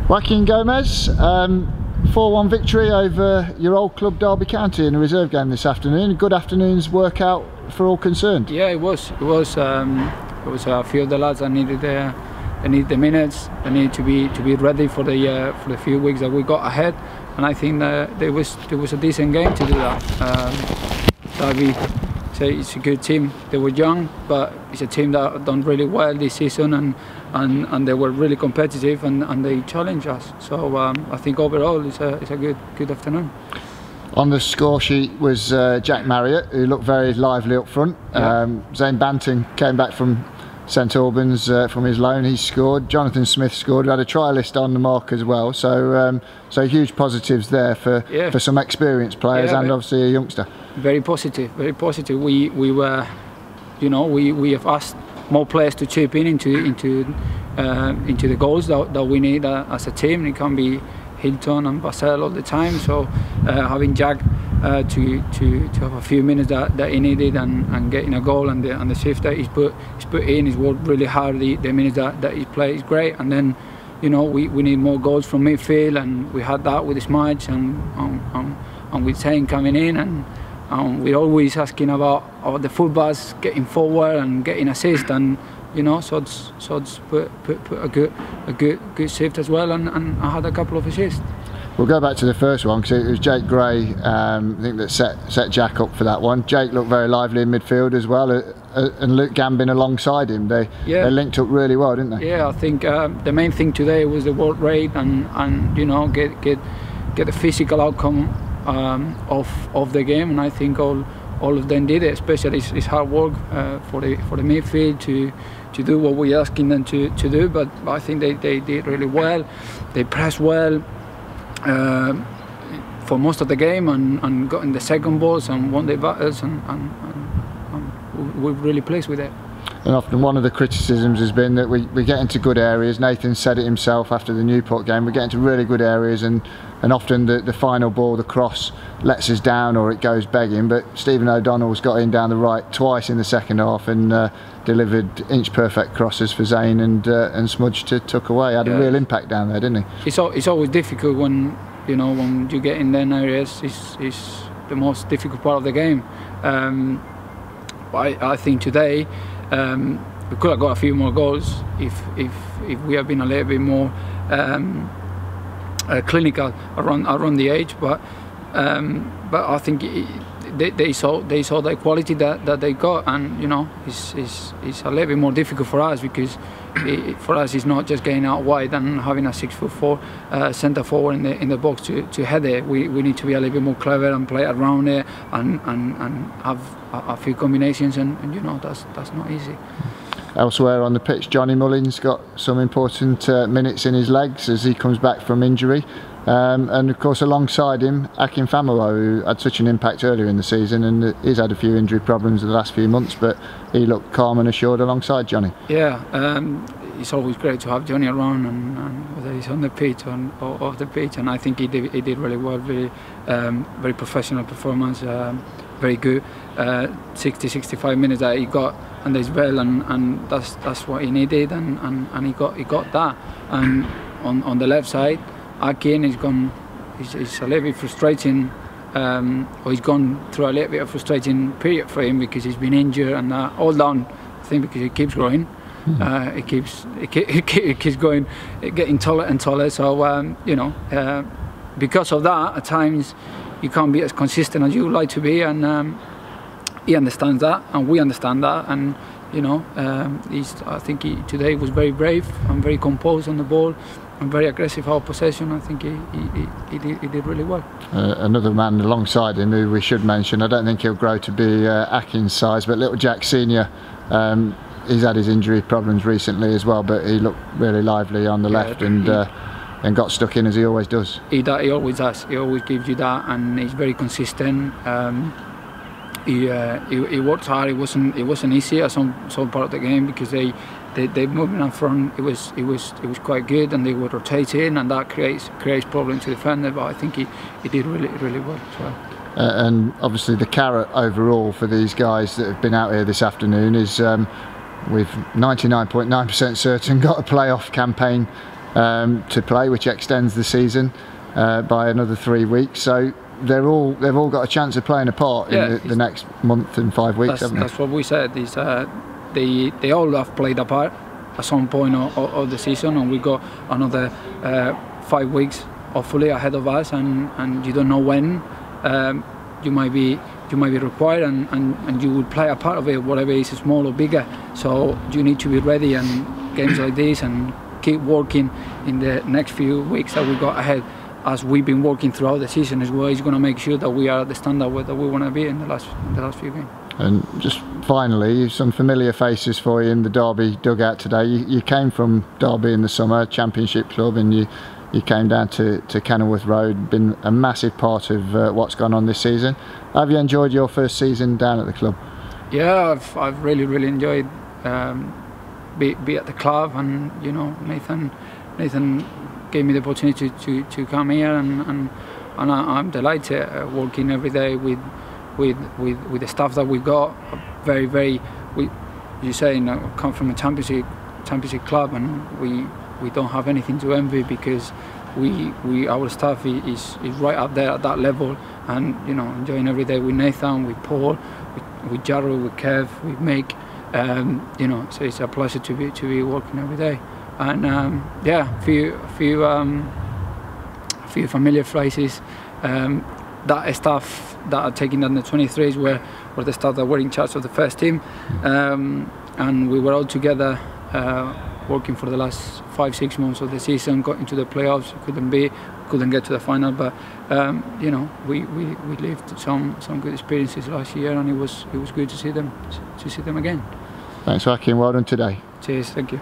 Joaquin Gomez, 4-1 victory over your old club Derby County in a reserve game this afternoon. A good afternoon's workout for all concerned. Yeah, it was. It was a few of the lads that needed the minutes. They needed to be ready for the few weeks that we got ahead. And I think that there was a decent game to do that. Derby, it's a good team. They were young, but it's a team that have done really well this season, and they were really competitive, and they challenged us. So I think overall it's a good afternoon. On the score sheet was Jack Marriott, who looked very lively up front. Yeah. Zane Banton came back from St Albans from his loan. He scored. Jonathan Smith scored. We had a trialist on the mark as well. So huge positives there for some experienced players and obviously a youngster. Very positive. Very positive. We were, we have asked more players to chip into the goals that we need as a team. It can be Hilton and Basel all the time. So having Jack to have a few minutes that he needed and getting a goal and the shift that he's put in, he's worked really hard. The minutes that he played is great. And then we need more goals from midfield, and we had that with this match and with Zane coming in, and we're always asking about the fullbacks getting forward and getting assist, and Sod's put a good shift as well, and I had a couple of assists. We'll go back to the first one because it was Jake Gray, I think, that set Jack up for that one. Jake looked very lively in midfield as well, and Luke Gambin alongside him. They linked up really well, didn't they? Yeah, I think the main thing today was the work rate and get the physical outcome of the game, and I think all of them did it. Especially it's hard work for the midfield to do what we're asking them to do, but I think they did really well. They pressed well for most of the game and got in the second balls and won the battles, and we're really pleased with it. And often one of the criticisms has been that we get into good areas. Nathan said it himself after the Newport game. We get into really good areas, and often the final ball, the cross, lets us down or it goes begging. But Stephen O'Donnell's got in down the right twice in the second half and delivered inch-perfect crosses for Zane and Smudge to tuck away. Had a real impact down there, didn't he? It's always difficult when you get in them areas. It's the most difficult part of the game. I think today we could have got a few more goals if we have been a little bit more clinical around the edge, but I think they saw the quality that they got, and it's a little bit more difficult for us because for us it's not just getting out wide and having a 6'4" centre forward in the box to head it. We need to be a little bit more clever and play around it and have a few combinations, and that's not easy. Elsewhere on the pitch, Johnny Mullins got some important minutes in his legs as he comes back from injury. And of course alongside him, Akin Famaro, who had such an impact earlier in the season, and he's had a few injury problems in the last few months, but he looked calm and assured alongside Johnny. Yeah, it's always great to have Johnny around, and whether he's on the pitch or off the pitch, and I think he did really well. Very professional performance, very good. 60-65 minutes that he got under his belt, and that's what he needed, and he got that. And on the left side, Akin is gone. It's a little bit frustrating, or he's gone through a little bit of frustrating period for him because he's been injured and all down. I think because he keeps growing, it keeps going, getting taller and taller. So because of that, at times you can't be as consistent as you would like to be, and he understands that, and we understand that, and I think today was very brave and very composed on the ball and very aggressive out of possession. I think he did really well. Another man alongside him who we should mention, I don't think he'll grow to be Akin's size, but little Jack Senior, he's had his injury problems recently as well, but he looked really lively on the left and got stuck in as he always does. He always does. He always gives you that, and he's very consistent. He worked hard. It wasn't easy at some part of the game because they moving up front. It was quite good, and they were rotating, and that creates problems to the defender. But I think he did really well as well. And obviously the carrot overall for these guys that have been out here this afternoon is we've 99.9% certain got a playoff campaign to play, which extends the season by another 3 weeks. So they've all got a chance of playing a part in the next month and 5 weeks, haven't they? That's what we said. Is they all have played a part at some point of the season, and we got another 5 weeks hopefully ahead of us, and you don't know when you might be required, and you will play a part of it, whatever is small or bigger. So you need to be ready, and games like this, and keep working in the next few weeks that we got ahead, as we've been working throughout the season, is what is going to make sure that we are at the standard that we want to be in the last few games. And just finally, some familiar faces for you in the Derby dugout today. You came from Derby in the summer, Championship club, and you came down to Kenilworth Road. Been a massive part of what's gone on this season. Have you enjoyed your first season down at the club? Yeah, I've really enjoyed be at the club, and you know, Nathan gave me the opportunity to come here, and I'm delighted working every day with the staff that we got. Very you say, come from a championship club, and we don't have anything to envy, because our staff is right up there at that level, and you know, enjoying every day with Nathan, with Paul, with Jarrell, with Kev, with Mick. You know, so it's a pleasure to be working every day, and yeah, a few familiar faces. That staff that are taking on the 23s were the staff that were in charge of the first team, and we were all together working for the last 5-6 months of the season. Got into the playoffs, couldn't get to the final, but you know, we lived some good experiences last year, and it was good to see them again. Thanks, Joaquin. Well done today. Cheers. Thank you.